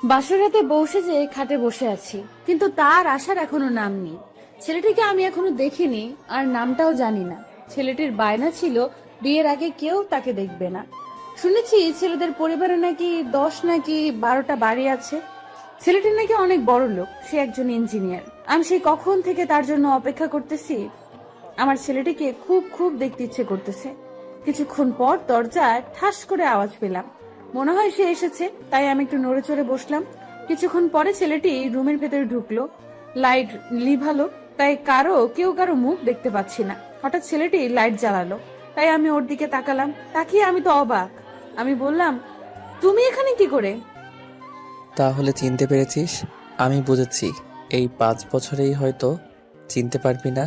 বাসর রাতে বসে যে খাটে বসে আছি, কিন্তু তার আসার এখনো নাম নেই। ছেলেটিকে আমি এখনো দেখিনি, আর নামটাও জানি না। ছেলেটির বায়না ছিল বিয়ের আগে কেউ তাকে দেখবে না। শুনেছি ছেলেদের পরিবারে নাকি 10 নাকি 12টা বাড়ি আছে। ছেলেটি নাকি অনেক বড় লোক, সে একজন ইঞ্জিনিয়ার। আমি সেই কখন থেকে তার জন্য অপেক্ষা করতেছি। আমার ছেলেটিকে খুব খুব দেখতে ইচ্ছে করতেছে। কিছুক্ষণ পর দরজায় ঠাস করে আওয়াজ পেলাম। মনে হয় সে এসেছে, তাই আমি একটু নড়ে চড়ে বসলাম। কিছুক্ষণ পরে ছেলেটি রুমের ভেতরে ঢুকলো। লাইট লিভালো, তাই কেউ কারো মুখ দেখতে পাচ্ছি না। হঠাৎ ছেলেটি লাইট জ্বালালো, তাই আমি ওর দিকে তাকালাম। তাকিয়ে আমি তো অবাক। আমি বললাম, তুমি এখানে কি করে? তাহলে চিনতে পেরেছিস? আমি বুঝেছি এই 5 বছরেই হয়তো চিনতে পারবি না।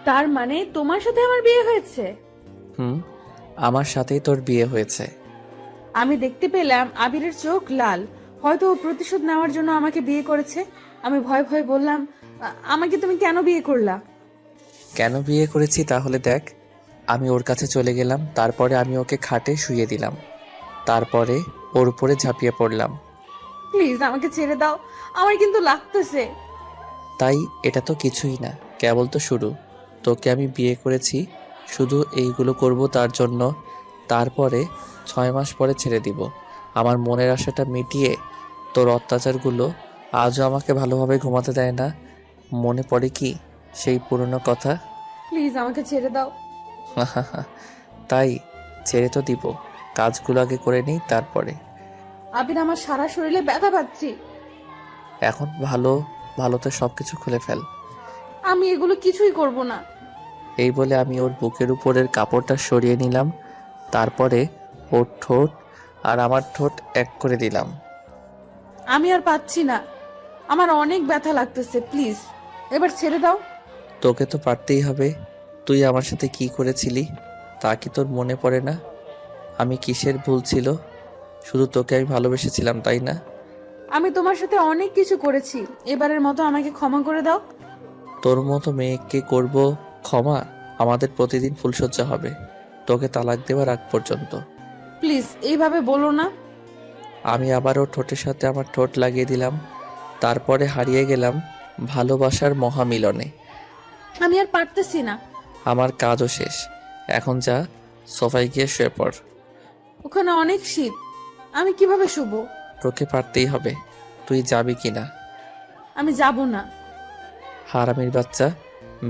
তার মানে তোমার সাথে আমার বিয়ে হয়েছে? হুম, আমার সাথেই তোর বিয়ে হয়েছে। আমি দেখতে পেলাম আবিরের চোখ লাল। হয়তো ও প্রতিশোধ নেওয়ার জন্য আমাকে বিয়ে করেছে। আমি ভয়ে ভয়ে বললাম, আমাকে তুমি কেন বিয়ে করলা? কেন বিয়ে করেছি তাহলে দেখ। আমি ওর কাছে চলে গেলাম, তারপরে আমি ওকে খাটে শুইয়ে দিলাম, তারপরে ওর উপরে ঝাঁপিয়ে পড়লাম। প্লিজ আমাকে ছেড়ে দাও, আমার কিন্তু লাগতেছে। তাই এটা তো কিছুই না, কেবল তো শুরু। তোকে আমি বিয়ে করেছি শুধু এইগুলো করব তার জন্য। তারপরে 6 মাস পরে ছেড়ে দিব। আমার মনের আশাটা মিটিয়ে তোর অত্যাচারগুলো আজও আমাকে ভালোভাবে ঘুমাতে দেয় না। মনে পড়ে কি সেই পুরনো কথা? প্লিজ আমাকে ছেড়ে দাও। তাই ছেড়ে তো দিব, কাজগুলো আগে করে নিই তারপরে। আবির, আমার সারা শরীরে ব্যথা পাচ্ছি। এখন ভালো ভালো তো সব কিছু খুলে ফেল। আমি এগুলো কিছুই করব না। এই বলে আমি ওর বুকের উপরের কাপড়টা সরিয়ে নিলাম, তারপরে ওর ঠোঁট আর আমার ঠোঁট এক করে দিলাম। আমি আর পাচ্ছি না, আমার অনেক ব্যথা লাগতেছে। প্লিজ এবার ছেড়ে দাও। তোকে তো পারতেই হবে। তুই আমার সাথে কি করেছিলি তা কি তোর মনে পড়ে না? আমি কিসের ভুল ছিল? শুধু তোকে আমি ভালোবেসেছিলাম, তাই না? আমি তোমার সাথে অনেক কিছু করেছি, এবারের মতো আমাকে ক্ষমা করে দাও। তোর মতো মেয়েকে করব ক্ষমা? আমাদের প্রতিদিন ফুলসজ্জা হবে তোকে তালাক দেওয়ার আগ পর্যন্ত। প্লিজ এইভাবে বলো না। আমি আবারও ঠোঁটের সাথে আমার ঠোঁট লাগিয়ে দিলাম, তারপরে হারিয়ে গেলাম ভালোবাসার মহামিলনে। আমি আর পারতেছি না। আমার কাজও শেষ, এখন যা সোফায় গিয়ে শুয়ে পড়। ওখানে অনেক শীত, আমি কিভাবে শুবো? তোকে পারতেই হবে, তুই যাবি কিনা? আমি যাব না। হারামির বাচ্চা,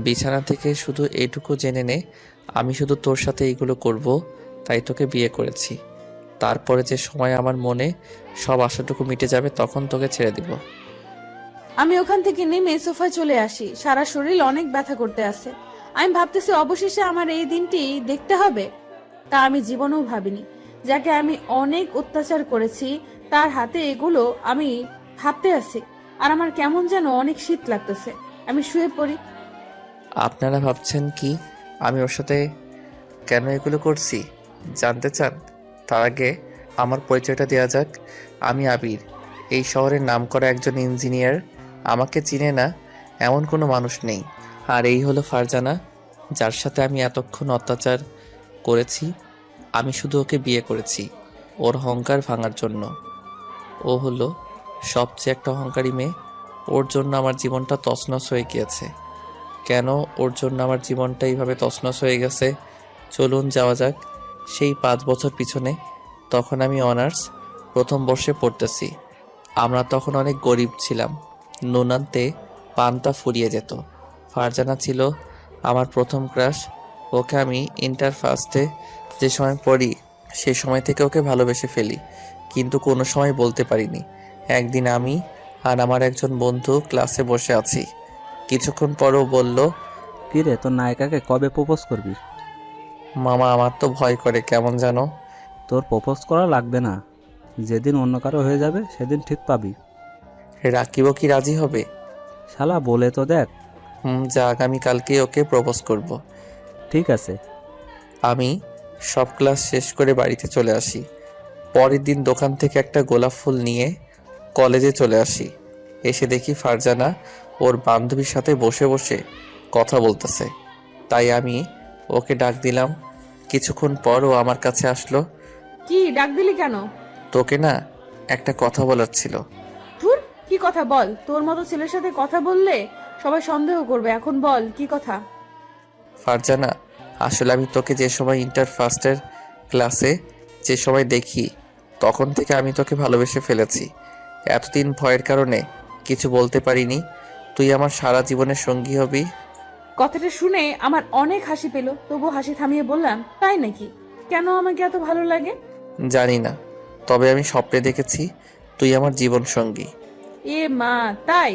বিছানা থেকে শুধু এইটুকু জেনে নে, আমি শুধু তোর সাথে এইগুলো করব, তাই তোকে বিয়ে করেছি। তারপরে যে সময় আমার মনে সব আশাটুকু মিটে যাবে তখন তোকে ছেড়ে দিব। আমি ওখান থেকে নেমে সোফায় চলে আসি। সারা শরীর অনেক ব্যথা করতে আছে। আমি ভাবতেছি অবশেষে আমার এই দিনটি দেখতে হবে। তা আমি জীবনেও ভাবিনি, যাকে আমি অনেক অত্যাচার করেছি তার হাতে এগুলো আমি ভাবতে আছি। আর আমার কেমন যেন অনেক শীত লাগতেছে। আমি শুয়ে পড়ি। আপনারা ভাবছেন কি আমি ওর সাথে কেন এগুলো করছি জানতে চান? তার আগে আমার পরিচয়টা দেওয়া যাক। আমি আবির, এই শহরের নামকরা একজন ইঞ্জিনিয়ার। আমাকে চিনে না এমন কোনো মানুষ নেই। আর এই হলো ফারজানা, যার সাথে আমি এতক্ষণ অত্যাচার করেছি। আমি শুধু ওকে বিয়ে করেছি ওর অহংকার ভাঙার জন্য। ও হলো সবচেয়ে একটা অহংকারী মেয়ে। ওর জন্য আমার জীবনটা তছনছ হয়ে গিয়েছে। কেন ওর জন্য আমার জীবনটা এইভাবে তছনছ হয়ে গেছে চলুন যাওয়া যাক সেই 5 বছর পিছনে। তখন আমি অনার্স প্রথম বর্ষে পড়তেছি। আমরা তখন অনেক গরিব ছিলাম, নুনান্তে পান্তা ফুরিয়ে যেত। ফারজানা ছিল আমার প্রথম ক্রাশ। ওকে আমি ইন্টার ফার্স্টে যে সময় পড়ি সে সময় থেকে ওকে ভালোবেসে ফেলি, কিন্তু কোনো সময় বলতে পারিনি। একদিন আমি আর আমার একজন বন্ধু ক্লাসে বসে আছি, কিছুক্ষণ পরও বলল, কিরে, তোর নায়িকাকে কবে প্রপোজ করবি? মামা আমার তো ভয় করে কেমন জানো। তোর প্রপোজ করা লাগবে না, যেদিন অন্য কারো হয়ে যাবে সেদিন ঠিক পাবি। রাকিবও কি রাজি হবে? শালা বলে তো দেখ। যা আগামীকালকে ওকে প্রপোজ করব। ঠিক আছে। আমি সব ক্লাস শেষ করে বাড়িতে চলে আসি। পরের দিন দোকান থেকে একটা গোলাপ ফুল নিয়ে কলেজে চলে আসি। এসে দেখি ফারজানা ওর বান্ধবীর সাথে বসে বসে কথা বলতেছে। তাই আমি ওকে ডাক দিলাম। কিছুক্ষণ পর ও আমার কাছে আসলো। কি ডাক দিলি কেন? তোকে না, একটা কথা বলার ছিল। ধুর, কি কথা বল। তোর মতো ছেলের সাথে কথা বললে সবাই সন্দেহ করবে। এখন বল কি কথা। ফারজানা, আসলে আমি তোকে যে সময় ইন্টার ফার্স্টের ক্লাসে যে সময় দেখি তখন থেকে আমি তোকে ভালোবেসে ফেলেছি। এতদিন ভয়ের কারণে কিছু বলতে পারিনি। তুই আমার সারা জীবনের সঙ্গী হবি। কথাটা শুনে আমার অনেক হাসি পেল, তবু হাসি থামিয়ে বললাম, তাই নাকি? কেন আমাকে এত ভালো লাগে? জানি না, তবে আমি স্বপ্নে দেখেছি তুই আমার জীবন সঙ্গী। এ মা, তাই?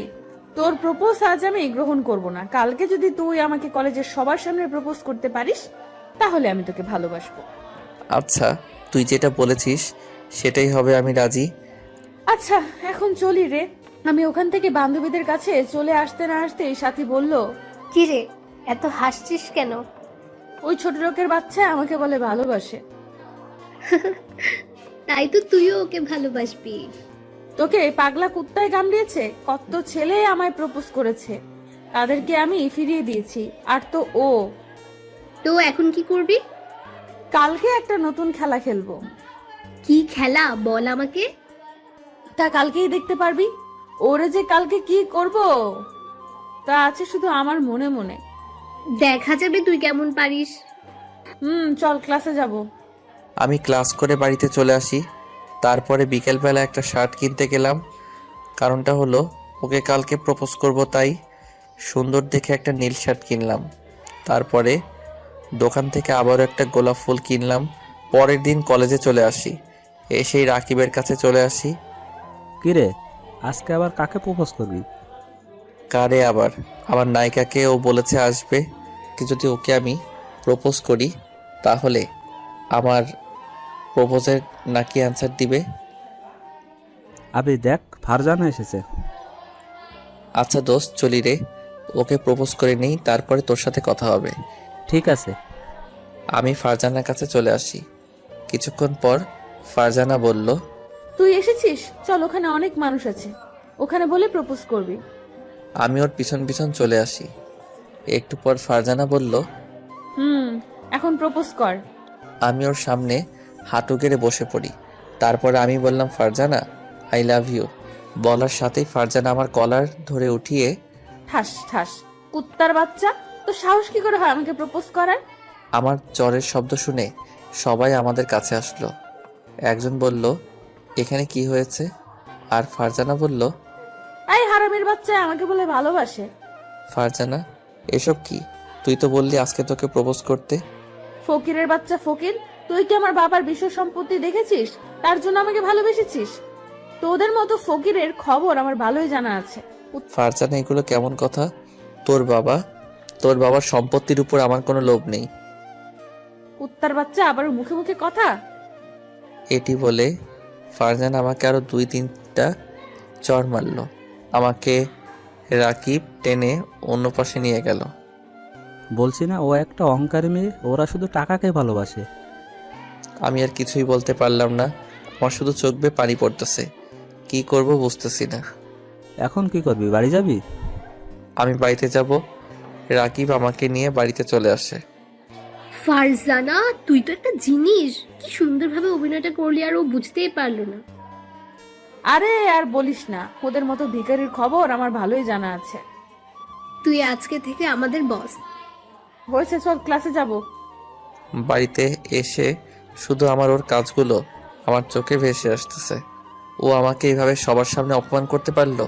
তোর প্রপোজ আজ আমি গ্রহণ করব না। কালকে যদি তুই আমাকে কলেজের সবার সামনে প্রপোজ করতে পারিস তাহলে আমি তোকে ভালোবাসবো। আচ্ছা, তুই যেটা বলেছিস সেটাই হবে, আমি রাজি। আচ্ছা, এখন চলি রে। আমি ওখান থেকে বান্ধবীদের কাছে চলে আসতে না আসতেই সাথী বলল, কি রে, এত হাসছিস কেন? ওই ছোট লোকের বাচ্চা আমাকে বলে ভালোবাসে। তাই তো তুইও ওকে ভালোবাসবি। তোকে পাগলা কুত্তায় কামড়িয়েছে। কত ছেলে আমায় প্রপোজ করেছে, তাদেরকে আমি ফিরিয়ে দিয়েছি। আর তো ও, তো এখন কি করবি? কালকে একটা নতুন খেলা খেলবো। কি খেলা বল আমাকে। তা কালকেই দেখতে পারবি। ওরে যে কালকে কি করব তা আছে শুধু আমার মনে মনে। দেখা যাবে তুই কেমন পারিস। চল ক্লাসে যাব। আমি ক্লাস করে বাড়িতে চলে আসি। তারপরে বিকেলবেলা একটা শার্ট কিনতে গেলাম। কারণটা হলো ওকে কালকে প্রপোজ করব, তাই সুন্দর দেখে একটা নীল শার্ট কিনলাম। তারপরে দোকান থেকে আবারও একটা গোলাপ ফুল কিনলাম। পরের দিন কলেজে চলে আসি। এসেই রাকিবের কাছে চলে আসি। কিরে, আজকে আবার কাকে প্রপোজ করবি? কারে আবার? আমার নায়িকাকে ও বলেছে আসবে। যদি ওকে আমি প্রপোজ করি তাহলে আমার প্রপোজের নাকি অ্যান্সার দিবে। আবে দেখ, ফারজানা এসেছে। আচ্ছা দোস্ত, চলি রে, ওকে প্রপোজ করে নেই, তারপরে তোর সাথে কথা হবে। ঠিক আছে। আমি ফারজানার কাছে চলে আসি। কিছুক্ষণ পর ফারজানা বলল, তুই এসেছিস, চল ওখানে অনেক মানুষ আছে, ওখানে বলে প্রপোজ করবি। আমি ওর পিছন পিছন চলে আসি। একটু পর ফারজানা বলল, এখন প্রপোজ কর। আমি ওর সামনে হাঁটু গেড়ে বসে পড়ি। তারপরে আমি বললাম, ফারজানা, আই লাভ ইউ। বলার সাথেই ফারজানা আমার কলার ধরে উঠিয়ে ঠাস ঠাস। কুত্তার বাচ্চা, তো সাহস কি করে হয় আমাকে প্রপোজ করার? আমার জ্বরের শব্দ শুনে সবাই আমাদের কাছে আসলো। একজন বলল, এখানে কি হয়েছে? আর ফারজানা বলল, এই হারামির বাচ্চা আমাকে বলে ভালোবাসে। ফারজানা, এসব কি? তুই তো বললি আজকে তোকে প্রপোজ করতে। ফকিরের বাচ্চা ফকির, তুই কি আমার বাবার বিশ্ব সম্পত্তি দেখেছিস তার জন্য আমাকে ভালোবেসেছিস? তোদের মতো ফকিরের খবর আমার ভালোই জানা আছে। ফারজানা, এগুলো কেমন কথা? তোর বাবার সম্পত্তির উপর আমার কোনো লোভ নেই। কুত্তার বাচ্চা আবার মুখে মুখে কথা। এটি বলে ফারজানা আমাকে আরো 2-3টা চড় মারল। আমাকে রাকিব টেনে অন্য পাশে নিয়ে গেল। বলছি না, ও একটা অহংকারী মেয়ে, ওরা শুধু টাকাকে ভালোবাসে। আমি আর কিছুই বলতে পারলাম না। আমার শুধু চোখ বেয়ে পানি পড়তেছে। কি করব বুঝতেছি না। এখন কি করবি, বাড়ি যাবি? আমি বাড়িতে যাব। রাকিব আমাকে নিয়ে বাড়িতে চলে আসে। ফারজানা, তুই তো একটা জিনিস। কি সুন্দরভাবে অভিনয়টা করলি আর ও বুঝতেই পারলো না। আরে আর বলিস না, ওদের মতো ভিখারির খবর আমার ভালোই জানা আছে। তুই আজকে থেকে আমাদের বস। হয়েছে, চল ক্লাসে যাব। বাড়িতে এসে শুধু আমার ওর কাজগুলো আমার চোখে ভেসে আসতেছে। ও আমাকে এইভাবে সবার সামনে অপমান করতে পারলো।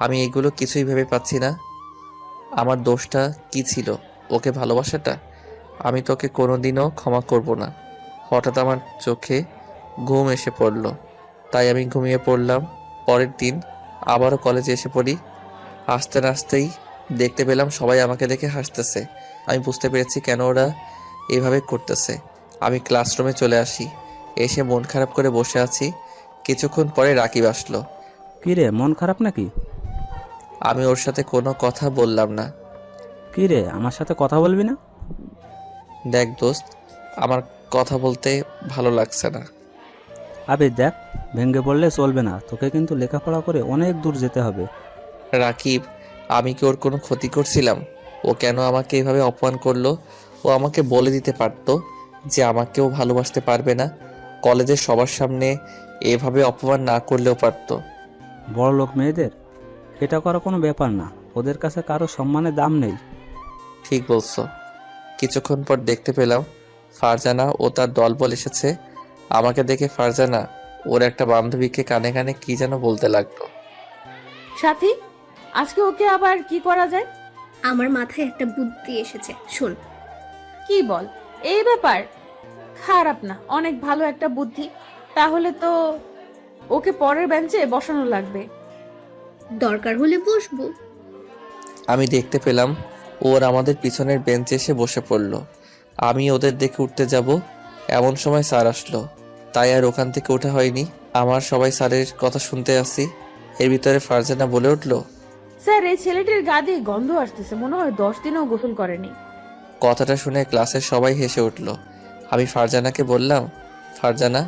আমি এগুলো কিছুই ভেবে পাচ্ছি না। আমার দোষটা কি ছিল? ওকে ভালোবাসাটা? আমি তোকে কোনোদিনও ক্ষমা করব না। হঠাৎ আমার চোখে ঘুম এসে পড়ল, তাই আমি ঘুমিয়ে পড়লাম। পরের দিন আবারও কলেজে এসে পড়ি। হাসতে নাচতেই দেখতে পেলাম সবাই আমাকে দেখে হাসতেছে। আমি বুঝতে পেরেছি কেন ওরা এভাবে করতেছে। আমি ক্লাসরুমে চলে আসি। এসে মন খারাপ করে বসে আছি। কিছুক্ষণ পরে রাকিব আসলো। কি রে, মন খারাপ নাকি? আমি ওর সাথে কোনো কথা বললাম না। কি রে, আমার সাথে কথা বলবি না? দেখ দোস্ত, আমার কথা বলতে ভালো লাগছে না। আবে দেখ, ভেঙে পড়লে চলবে না, তোকে কিন্তু লেখাপড়া করে অনেক দূর যেতে হবে। রাকিব, আমি কি ওর কোনো ক্ষতি করছিলাম? ও কেন আমাকে এভাবে অপমান করলো? ও আমাকে বলে দিতে পারতো যে আমাকেও ভালোবাসতে পারবে না। কলেজের সবার সামনে এভাবে অপমান না করলেও পারতো। বড় লোক মেয়েদের এটা করা কোনো ব্যাপার না, ওদের কাছে কারো সম্মানের দাম নেই। ঠিক বলছো। কিছুক্ষণ পর দেখতে পেলাম ফারজানা ও তার দলবল এসেছে। আমাকে দেখে ফারজানা ওর একটা বান্ধবীকে কানে কানে কি যেন বলতে লাগলো। সাথী, আজকে ওকে আবার কি করা যায়? আমার মাথায় একটা বুদ্ধি এসেছে, শোন। কি বল? এই ব্যাপার খারাপ না, অনেক ভালো একটা বুদ্ধি। তাহলে তো ওকে পরের বেঞ্চে বসানো লাগবে। দরকার হলে বসবো। আমি দেখতে পেলাম ওর আমাদের পিছনের বেঞ্চে এসে বসে পড়ল। আমি ওদের দেখে উঠতে যাব, এমন সময় স্যার আসলো। তাই আর ওখান থেকে ওঠা হয়নি। আমার সবাই স্যারের কথা শুনতে আসি। এর ভিতরে ফারজানা বলে উঠল, স্যার, এই ছেলেটির গা দিয়ে গন্ধ আসতেছে, মনে হয় 10 দিনও গোসল করেনি। কথাটা শুনে ক্লাসের সবাই হেসে উঠল। আমি ফারজানাকে বললাম, ফারজানা,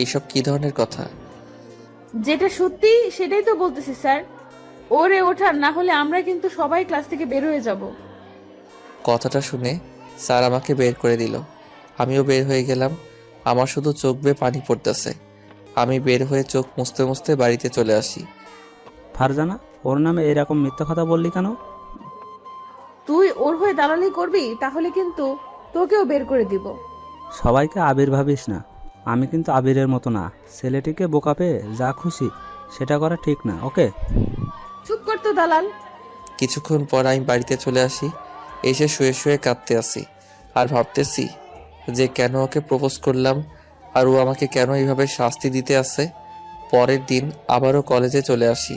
এইসব কি ধরনের কথা? যেটা সত্যি সেটাই তো বলতেছি স্যার। ওরে ওঠান, না হলে আমরা কিন্তু সবাই ক্লাস থেকে বের হয়ে যাব। কথাটা শুনে স্যার আমাকে বের করে দিল। আমিও বের হয়ে গেলাম। আমার শুধু চোখ বেয়ে পানি পড়তেছে। আমি বের হয়ে চোখ মুছতে মুছতে বাড়িতে চলে আসি। ফারজানা, ওর নামে এরকম মিথ্যা কথা বললি কেন? তুই ওর হয়ে দালালি করবি তাহলে কিন্তু তোকেও বের করে দিব। সবাইকে আবির ভাবিস না, আমি কিন্তু আবিরের মতো না। ছেলেটিকে বোকা পেয়ে যা খুশি সেটা করা ঠিক না, ওকে? চুপ কর তো দালাল। কিছুক্ষণ পর আমি বাড়িতে চলে আসি। এসে শুয়ে শুয়ে কাঁদতে আসি আর ভাবতেছি যে কেন ওকে প্রপোজ করলাম আর ও আমাকে কেন এইভাবে শাস্তি দিতে আসে। পরের দিন আবারও কলেজে চলে আসি।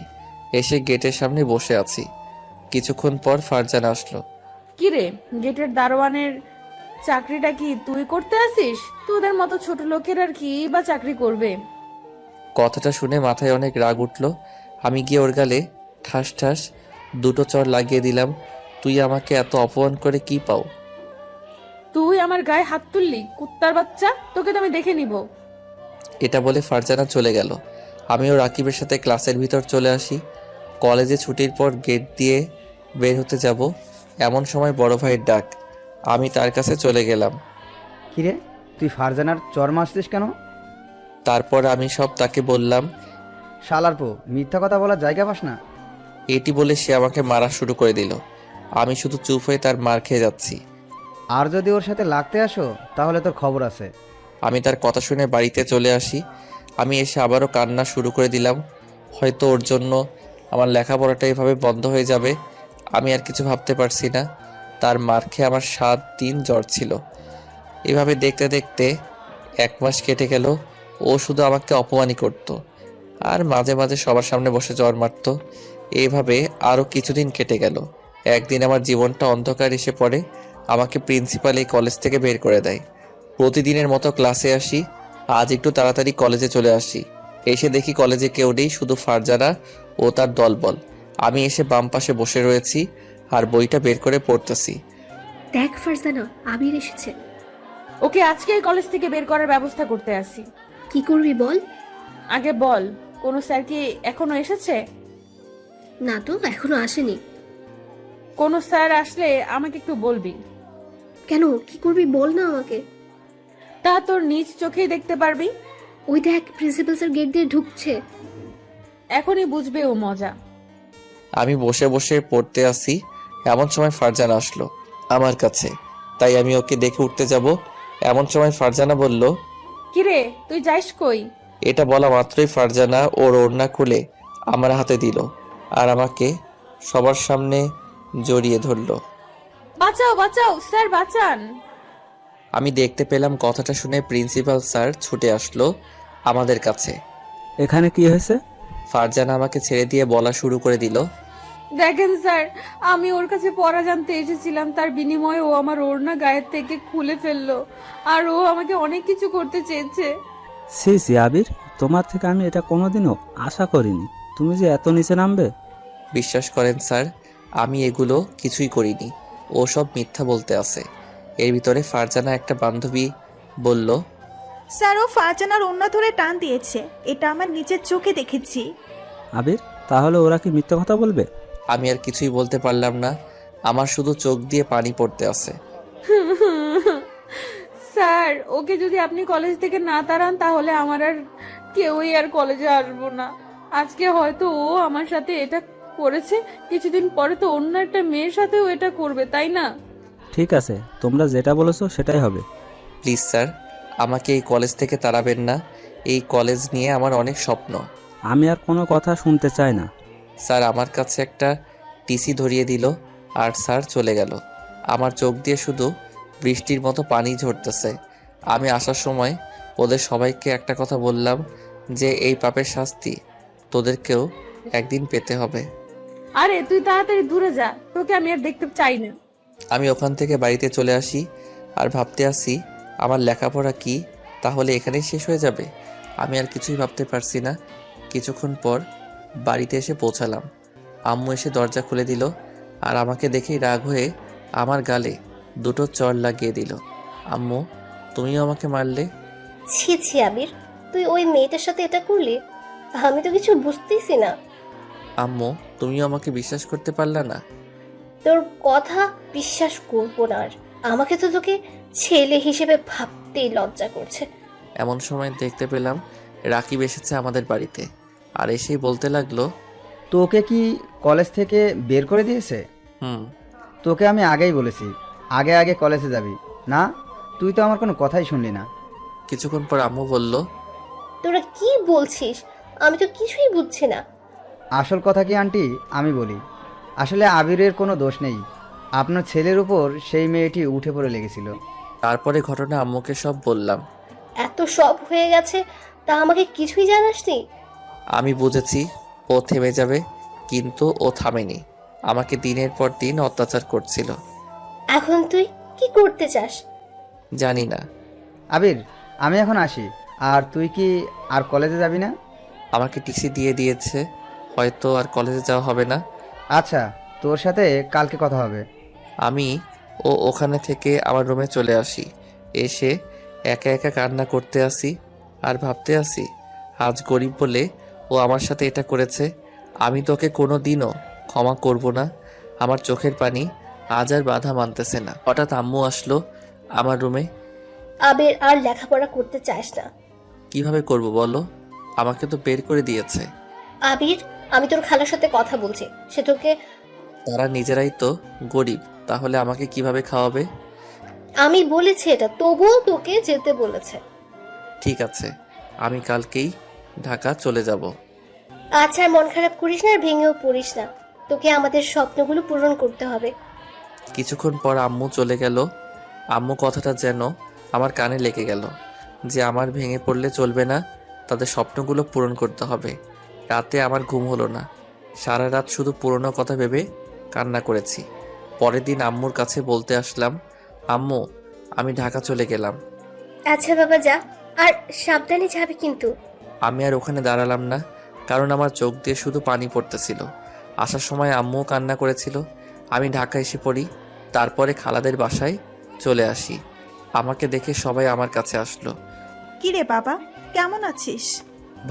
এসে গেটের সামনে বসে আছি। কিছুক্ষণ পর ফারজানা আসলো। কিরে, গেটের দারোয়ানের চাকরিটা কি তুই করতে আসিস? তোদের মতো ছোট লোকের আর কি বা চাকরি করবে? কথাটা শুনে মাথায় অনেক রাগ উঠল। আমি গিয়ে ওর গালে ঠাস ঠাস 2টো চড় লাগিয়ে দিলাম। তুই আমাকে এত অপমান করে কি পাও? তুই আমার গায়ে হাত তুললি, কুত্তার বাচ্চা! তোকে তো আমি দেখে নিব। এটা বলে ফারজানা চলে গেল। আমিও রাকিবের সাথে ক্লাসের ভিতর চলে আসি। কলেজে ছুটির পর গেট দিয়ে বের হতে যাব, এমন সময় বড় ভাইয়ের ডাক। আমি তার কাছে চলে গেলাম। কিরে, তুই ফারজানার চর মারছিস কেন? তারপর আমি সব তাকে বললাম। শালার পো, মিথ্যা কথা বলার জায়গা পাস না। এটি বলে সে আমাকে মারা শুরু করে দিল। আমি শুধু চুপ হয়ে তার মার খেয়ে যাচ্ছি। আর যদি ওর সাথে লাগতে আসো তাহলে তোর খবর আছে। আমি তার কথা শুনে বাড়িতে চলে আসি। আমি এসে আবারও কান্না শুরু করে দিলাম। হয়তো ওর জন্য আমার লেখাপড়াটা এভাবে বন্ধ হয়ে যাবে, আমি আর কিছু ভাবতে পারছি না। তার মার খেয়ে আমার 7 দিন জ্বর ছিল। এভাবে দেখতে দেখতে 1 মাস কেটে গেল। ও শুধু আমাকে অপমানই করত আর মাঝে মাঝে সবার সামনে বসে জ্বর মারত। এইভাবে আরও কিছুদিন কেটে গেল। একদিন আমার জীবনটা অন্ধকার এসে পড়ে। আমাকে প্রিন্সিপাল এই কলেজ থেকে বের করে দেয়। প্রতিদিনের মতো ক্লাসে আসি। আজ একটু তাড়াতাড়ি কলেজে চলে আসি। এসে দেখি কলেজে কেউ নেই, শুধু ফারজানা ও তার দলবল। আমি এসে বাম পাশে বসে রয়েছি আর বইটা বের করে পড়তেছি। দেখ ফারজানা, আবির এসেছে। ওকে আজকেই কলেজ থেকে বের করার ব্যবস্থা করতে আসি। কি করবি বল? আগে বল, কোন স্যার কি এখনো এসেছে? না তো, এখনো আসেনি। কোন স্যার আসলে আমাকে একটু বলবি। কেন, কি করবি বল না আমাকে। তা তোর নিজ চোখেই দেখতে পারবি। ওই দেখ, প্রিন্সিপাল স্যার গেট দিয়ে ঢুকছে। এখনই বুঝবে ও মজা। আমি বসে বসে পড়তে আসি, এমন সময় ফারজানা আসলো আমার কাছে। তাই আমি ওকে দেখে উঠতে যাব, এমন সময় ফারজানা বলল, কিরে, তুই যাইস কই? এটা বলা মাত্রই ফারজানা ওর ওড়না খুলে আমার হাতে দিল আর আমাকে সবার সামনে জড়িয়ে ধরলো। বাঁচাও বাঁচাও স্যার, বাঁচান! আমি দেখতে পেলাম কথাটা শুনে প্রিন্সিপাল স্যার ছুটে আসলো আমাদের কাছে। এখানে কি হয়েছে? ফারজানা আমাকে ছেড়ে দিয়ে বলা শুরু করে দিল, দেখেন স্যার, আমি ওর কাছে পড়া জানতে এসেছিলাম, তার বিনিময়ে ও আমার ওড়না গায়ের থেকে খুলে ফেললো আর ও আমাকে অনেক কিছু করতে চেয়েছে। সি সি আবির, তোমার থেকে আমি এটা কোনোদিনও আশা করিনি, তুমি যে এত নিচে নামবে। বিশ্বাস করেন স্যার, আমি এগুলো কিছুই করিনি। ও সব মিথ্যা বলতে আছে। এর ভিতরে ফারজানা একটা বান্ধবী বলল, স্যার, ও ফারজানার ওড়না ধরে টান দিয়েছে, এটা আমার নিজের চোখে দেখেছি। আবির, তাহলে ওরা কি মিথ্যা কথা বলবে? আমি আর কিছুই বলতে পারলাম না। আমার শুধু চোখ দিয়ে পানি পড়তে আছে। স্যার, ওকে যদি আপনি কলেজ থেকে না তাড়ান তাহলে আমার আর কেউই আর কলেজে আসবো না। আজকে হয়তো ও আমার সাথে এটা করেছে, কিছুদিন পরে তো অন্য একটা মেয়ের সাথেও এটা করবে, তাই না? ঠিক আছে, তোমরা যেটা বলেছো সেটাই হবে। প্লিজ স্যার, আমাকে এই কলেজ থেকে তাড়াবেন না। এই কলেজ নিয়ে আমার অনেক স্বপ্ন। আমি আর কোনো কথা শুনতে চাই না। স্যার আমার কাছে একটা টিসি ধরিয়ে দিল আর স্যার চলে গেল। আমার চোখ দিয়ে শুধু বৃষ্টির মতো পানি ঝরতেছে। আমি আসার সময় ওদের সবাইকে একটা কথা বললাম যে এই পাপের শাস্তি তোদেরকেও একদিন পেতে হবে। আরে তুই তাড়াতাড়ি দূরে যা, তোকে আমি আর দেখতে চাই না। আমি ওখান থেকে বাড়িতে চলে আসি আর ভাবতে আসি আমার লেখাপড়া কি তাহলে এখানেই শেষ হয়ে যাবে? আমি আর কিছুই ভাবতে পারছি না। কিছুক্ষণ পর বাড়িতে এসে পৌঁছালাম। আম্মু এসে দরজা খুলে দিল আর আমাকে দেখেই রাগ হয়ে আমার গালে দুটো চড় লাগিয়ে দিল। আম্মু, তুমিও আমাকে মারলে? ছি ছি আবির, তুই ওই মেয়েটার সাথে এটা করলি? আমি তো কিছু বুঝতেছি না। আম্মু, তুমিও আমাকে বিশ্বাস করতে পারলা না? তোর কথা বিশ্বাস করবো না আর। আমাকে তো তোকে ছেলে হিসেবে ভাবতেই লজ্জা করছে। এমন সময় দেখতে পেলাম রাকিব এসেছে আমাদের বাড়িতে আর এসেই বলতে লাগলো, তোকে কি কলেজ থেকে বের করে দিয়েছে? হুম। তোকে আমি আগেই বলেছি আগে আগে কলেজে যাবি না, তুই তো আমার কোনো কথাই শুনলি না। কিছুক্ষণ পর আম্মু বলল, তোরা কি বলছিস? আমি তো কিছুই বুঝছি না। আসল কথা কি আন্টি আমি বলি, আসলে আবিরের কোনো দোষ নেই। আপনার ছেলের উপর সেই মেয়েটি উঠে পড়ে লেগেছিল। তারপরে ঘটনা আম্মুকে সব বললাম। এত সব হয়ে গেছে তা আমাকে কিছুই জানাসনি? আমি বুঝেছি ও থেমে যাবে, কিন্তু ও থামেনি। আমাকে দিনের পর দিন অত্যাচার করছিল। এখন তুই কি করতে চাস? জানি না। আবির, আমি এখন আসি। আর তুই কি আর কলেজে যাবি না? আমাকে টিসি দিয়ে দিয়েছে, হয়তো আর কলেজে যাওয়া হবে না। আচ্ছা, তোর সাথে কালকে কথা হবে। আমি ওখানে থেকে আমার রুমে চলে আসি। এসে একা একা কান্না করতে আসি আর ভাবতে আসি আজ গরিব বলে ও আমার সাথে এটা করেছে। আমি তোকে কোনো দিনও ক্ষমা করব না। আমার চোখের পানি আজ আর বাধা মানতেছে না। হঠাৎ আম্মু আসলো আমার রুমে। আবির আর লেখাপড়া করতে চাস না? কিভাবে করব বলো? আমাকে তো বের করে দিয়েছে। আবির, আমি তোর খালার সাথে কথা বলছি, সে তোকে। তারা নিজেরাই তো গরিব, তাহলে আমাকে কিভাবে খাওয়াবে? আমি বলেছি এটা, তবুও তোকে যেতে বলেছে। ঠিক আছে, আমি কালকেই ঢাকা চলে যাব। আচ্ছা, আর মন খারাপ করিস না আর ভেঙেও পড়িস না। তোকে আমাদের স্বপ্নগুলো পূরণ করতে হবে। কিছুক্ষণ পর আম্মু চলে গেল। আম্মু কথাটা যেন আমার কানে লেগে গেল যে আমার ভেঙে পড়লে চলবে না, তাদের স্বপ্নগুলো পূরণ করতে হবে। রাতে আমার ঘুম হলো না। সারা রাত শুধু পুরনো কথা ভেবে কান্না করেছি। পরের দিন আম্মুর কাছে বলতে আসলাম, আম্মু, আমি ঢাকা চলে গেলাম। আচ্ছা বাবা, যা, আর সাবধানে যাবে কিন্তু। আমি আর ওখানে দাঁড়ালাম না, কারণ আমার চোখ দিয়ে শুধু পানি পড়তেছিল। আসার সময় আম্মুও কান্না করেছিল। আমি ঢাকা এসে পড়ি, তারপরে খালাদের বাসায় চলে আসি। আমাকে দেখে সবাই আমার কাছে আসলো। কি রে বাবা, কেমন আছিস?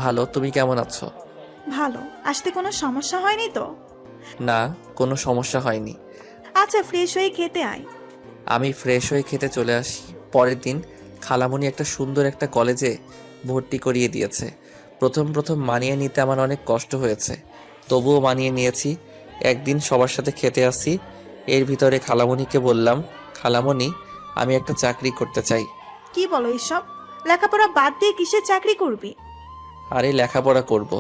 ভালো, তুমি কেমন আছো? ভালো। আসতে কোনো সমস্যা হয়নি তো? না, কোনো সমস্যা হয়নি। আচ্ছা, ফ্রেশ হয়ে খেতে আয়। আমি ফ্রেশ হয়ে খেতে চলে আসি। পরের দিন খালামণি একটা সুন্দর একটা কলেজে ভর্তি করিয়ে দিয়েছে। প্রথম প্রথম মানিয়ে নিতে আমার অনেক কষ্ট হয়েছে, তবুও মানিয়ে নিয়েছি। একদিন সবার সাথে খেতে আসি, এর ভিতরে খালামণিকে বললাম, খালামণি, আমি একটা চাকরি করতে চাই। কি বলো এসব? লেখাপড়া বাদ দিয়ে কিসের চাকরি করবি? আরে লেখাপড়া করব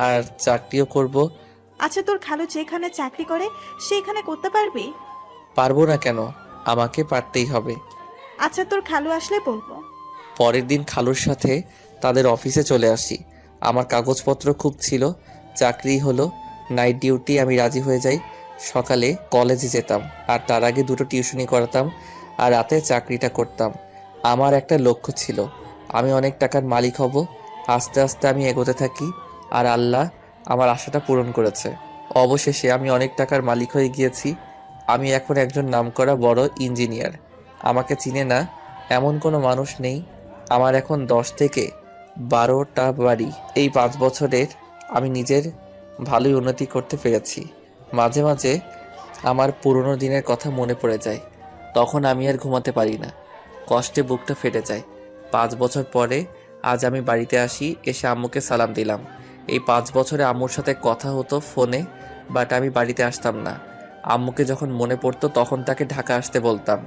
আর চাকরিও করব। আচ্ছা, তোর খালু যেখানে চাকরি করে সেইখানে করতে পারবি? পারবো না কেন? আমাকে পারতেই হবে। আচ্ছা, তোর খালু আসলে বলবো। পরের দিন খালুর সাথে তাদের অফিসে চলে আসি। আমার কাগজপত্র খুব ছিল, চাকরি হলো, নাইট ডিউটি। আমি রাজি হয়ে যাই। সকালে কলেজে যেতাম আর তার আগে দুটো টিউশনি করাতাম আর রাতে চাকরিটা করতাম। আমার একটা লক্ষ্য ছিল, আমি অনেক টাকার মালিক হব। আস্তে আস্তে আমি এগোতে থাকি আর আল্লাহ আমার আশাটা পূরণ করেছে। অবশেষে আমি অনেক টাকার মালিক হয়ে গিয়েছি। আমি এখন একজন নামকরা বড় ইঞ্জিনিয়ার। আমাকে চিনে না এমন কোনো মানুষ নেই। আমার এখন 10 থেকে 12টা বাড়ি। এই 5 বছরের আমি নিজের ভালোই উন্নতি করতে পেরেছি। মাঝে মাঝে আমার পুরনো দিনের কথা মনে পড়ে যায়, তখন আমি আর ঘুমাতে পারি না, কষ্টে বুকটা ফেটে যায়। 5 বছর পরে আজ আমি বাড়িতে আসি, এসে আম্মুকে সালাম দিলাম। এই 5 বছরে আম্মুর সাথে কথা হতো ফোনে, বাট আমি বাড়িতে আসতাম না। আম্মুকে যখন মনে পড়তো তখন তাকে ঢাকা আসতে বলতাম।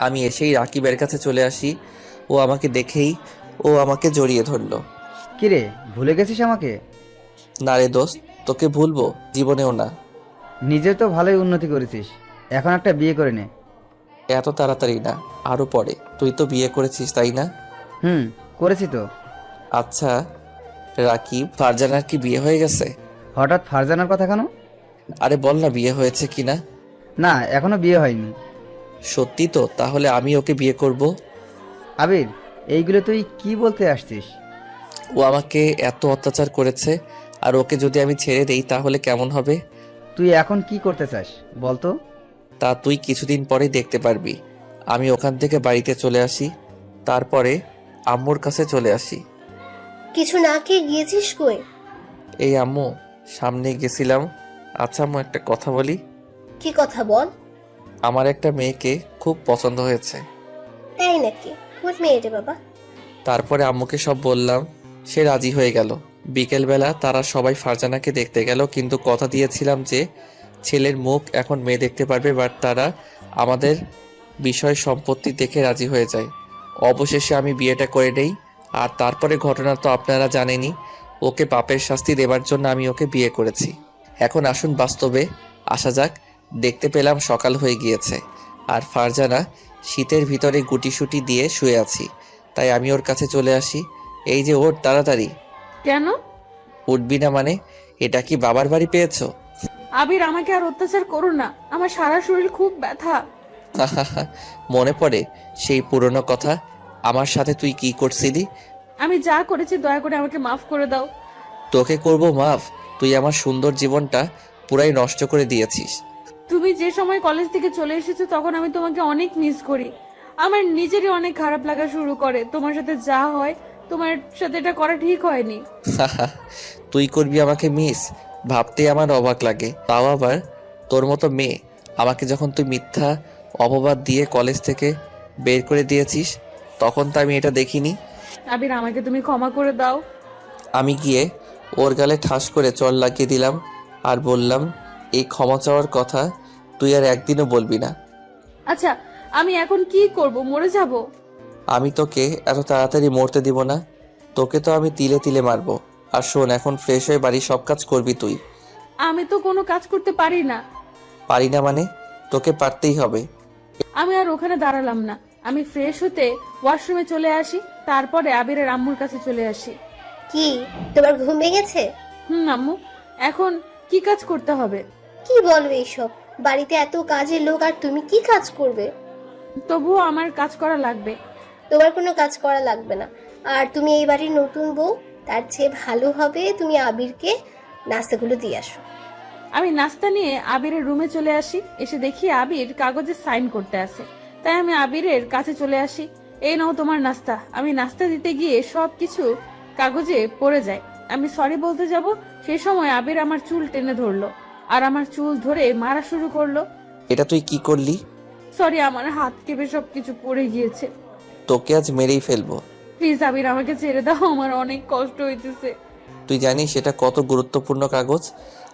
আমি এসেই রাকিবের কাছে চলে আসি। ও আমাকে দেখেই আমাকে জড়িয়ে ধরলো। কিরে, ভুলে গেছিস আমাকে? না রে দোস্ত, তোকে ভুলবো জীবনেও না। নিজে তো ভালোই উন্নতি করেছিস, এখন একটা বিয়ে করে নে। এত তাড়াতাড়ি না, আরও পরে। তুই তো বিয়ে করেছিস তাই না? হুম, করেছি তো। আচ্ছা রাকিব, ফারজানার কি বিয়ে হয়ে গেছে? হঠাৎ ফারজানার কথা কেন? আরে বল না বিয়ে হয়েছে কিনা। না, এখনো বিয়ে হয়নি। সত্যি তো? তাহলে আমি ওকে বিয়ে করব। আবির, এইগুলো তুই কি বলতে আসছিস? ও আমাকে এত অত্যাচার করেছে, আর ওকে যদি আমি ছেড়ে দেই তাহলে কেমন হবে? তুই এখন কি করতে চাস বল তো? তা তুই কিছুদিন পরেই দেখতে পারবি। আমি ওখান থেকে বাড়িতে চলে আসি, তারপরে আম্মুর কাছে চলে আসি। কিছু না খেয়ে গিয়েছিস কই? এই আম্মু, সামনে গেছিলাম। আচ্ছা আম্মু, একটা কথা বলি। কি কথা বল। আমার একটা মেয়েকে খুব পছন্দ হয়েছে। তাই নাকি? কোন মেয়ে রে বাবা? তারপরে আম্মুকে সব বললাম, সে রাজি হয়ে গেল। বিকেলবেলা তারা সবাই ফারজানাকে দেখতে গেল, কিন্তু কথা দিয়েছিলাম যে ছেলের মুখ এখন মেয়ে দেখতে পারবে, বাট তারা আমাদের বিষয় সম্পত্তি দেখে রাজি হয়ে যায়। অবশেষে আমি বিয়েটা করে নেই। আর তারপরে ঘটনা তো আপনারা জানেনই। ওকে পাপের শাস্তি দেবার জন্য আমি ওকে বিয়ে করেছি। এখন আসুন বাস্তবে আসা যাক। দেখতে পেলাম সকাল হয়ে গিয়েছে, আর ফারজানা শীতের ভিতরে গুটিসুটি দিয়ে শুয়ে আছি। তাই আমি ওর কাছে চলে আসি। এই যে ওর তাড়াতাড়ি। কেন? উঠবি না মানে? এটা কি বাবার বাড়ি পেয়েছো? আবির, আমাকে আর অত্যাচার করো না, আমার সারা শরীর খুব ব্যথা। মনে পড়ে সেই পুরনো কথা? আমার সাথে তুই কি করছিলি? আমি যা করেছি দয়া করে আমাকে মাফ করে দাও। তোকে করব মাফ? তুই আমার সুন্দর জীবনটা পুরাই নষ্ট করে দিয়েছিস। তুমি যে সময় কলেজ থেকে চলে এসেছো তখন আমি তোমাকে অনেক মিস করি। আমার নিজেরই অনেক খারাপ লাগা শুরু করে। তোমার সাথে যা হয়, তোমার সাথে এটা করা ঠিক হয়নি। তুই করবি আমাকে মিস? ভাবতে আমার অবাক লাগে। তাও আবার তোর মতো মেয়ে। আমাকে যখন তুই মিথ্যা অপবাদ দিয়ে কলেজ থেকে বের করে দিয়েছিস তখন তো আমি এটা দেখিনি। আবির, আমাকে তুমি ক্ষমা করে দাও। আমি গিয়ে ওর গালে ঠাস করে চড় লাগিয়ে দিলাম আর বললাম, এই ক্ষমা চাওয়ার কথা তুই আর একদিনও বলবি না। আচ্ছা, আমি এখন কি করব? মরে যাব? আমি তোকে এত তাড়াতাড়ি মরতে দিব না। তোকে তো আমি তিলে তিলে মারবো। আর শোন, এখন ফ্রেশ হয়ে বাড়ির সব কাজ করবি তুই। আমি তো কোনো কাজ করতে পারি না। পারি না মানে? তোকে পারতেই হবে। আমি আর ওখানে দাঁড়ালাম না। আমি ফ্রেশ হতে ওয়াশরুমে চলে আসি, তারপরে আবিরের আম্মুর কাছে চলে আসি। কি, তোমার ঘুম ভেঙেছে? আম্মু, এখন কি কাজ করতে হবে? কি বলবে এইসব? বাড়িতে এত কাজের লোক আর তুমি কি কাজ করবে? তবুও আমার কাজ করা লাগবে। তোমার কোনো কাজ করা লাগবে না। আর তুমি এই বাড়ির নতুন বউ, তার চেয়ে ভালো হবে তুমি আবিরকে নাস্তাগুলো দিয়ে আসো। আমি নাস্তা নিয়ে আবিরের রুমে চলে আসি। এসে দেখি আবির কাগজে সাইন করতে আছে। তাই আমি আবিরের কাছে চলে আসি। এই নাও তোমার নাস্তা। আমি নাস্তা দিতে গিয়ে সবকিছু কাগজে পড়ে যায়। আমি সরি বলতে যাব, সেই সময় আবির আমার চুল টেনে ধরলো আর আমার চুল ধরে মারা শুরু করলো। এটা তুই কি করলি? সরি, আমার হাত কেঁপে সবকিছু পড়ে গিয়েছে। তোকে আজ মেরেই ফেলবো। প্লিজ আবির, আমাকে ছেড়ে দাও, আমার অনেক কষ্ট হইতেছে। তুই জানিস এটা কত গুরুত্বপূর্ণ কাগজ?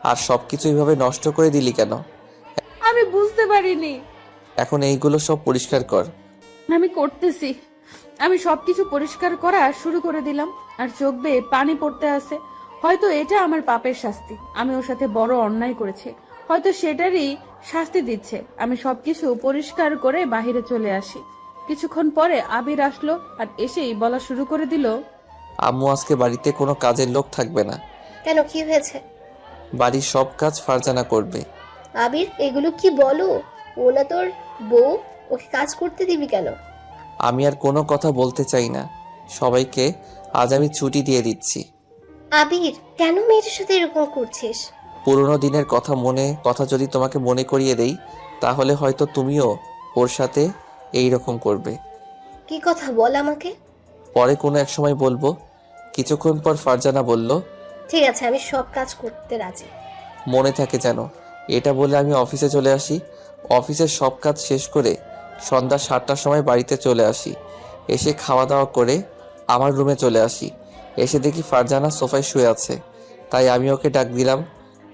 আর সবকিছু এইভাবে নষ্ট করে দিলি কেন? আমি বুঝতে পারিনি। এখন এইগুলো সব পরিষ্কার কর। আমি করতেছি। আমি সবকিছু পরিষ্কার করা শুরু করে দিলাম, আর চোখ বেয়ে পানি পড়তে আছে। হয়তো এটা আমার পাপের শাস্তি। আমি ওর সাথে বড় অন্যায় করেছি, হয়তো সেটারই শাস্তি দিচ্ছে। আমি সবকিছু পরিষ্কার করে বাহিরে চলে আসি। কিছুক্ষণ পরে আবির আসলো আর এসেই বলা শুরু করে দিল, আম্মু, আজকে বাড়িতে কোনো কাজের লোক থাকবে না। কেন, কি হয়েছে? বাড়ির সব কাজ ফারজানা করবে। আবির, এগুলো কি বলো? ও না তোর বউ, ওকে কাজ করতে দিবি কেন? আমি আর কোনো কথা বলতে চাই না। সবাইকে আজ আমি ছুটি দিয়ে দিচ্ছি। আবির, কেন মেয়েটার সাথে এরকম করছিস? পুরোনো দিনের কথা যদি তোমাকে মনে করিয়ে দেই তাহলে হয়তো তুমিও ওর সাথে এই রকম করবে। কি কথা বল আমাকে। পরে কোনো এক সময় বলবো। কিছুক্ষণ পর ফারজানা বলল, ঠিক আছে, আমি সব কাজ করতে রাজি। মনে থাকে যেন। এটা বলে আমি অফিসে চলে আসি। অফিসের সব কাজ শেষ করে সন্ধ্যা 7টার সময় বাড়িতে চলে আসি। এসে খাওয়া দাওয়া করে আমার রুমে চলে আসি। এসে দেখি ফারজানা সোফায় শুয়ে আছে, তাই আমি ওকে ডাক দিলাম।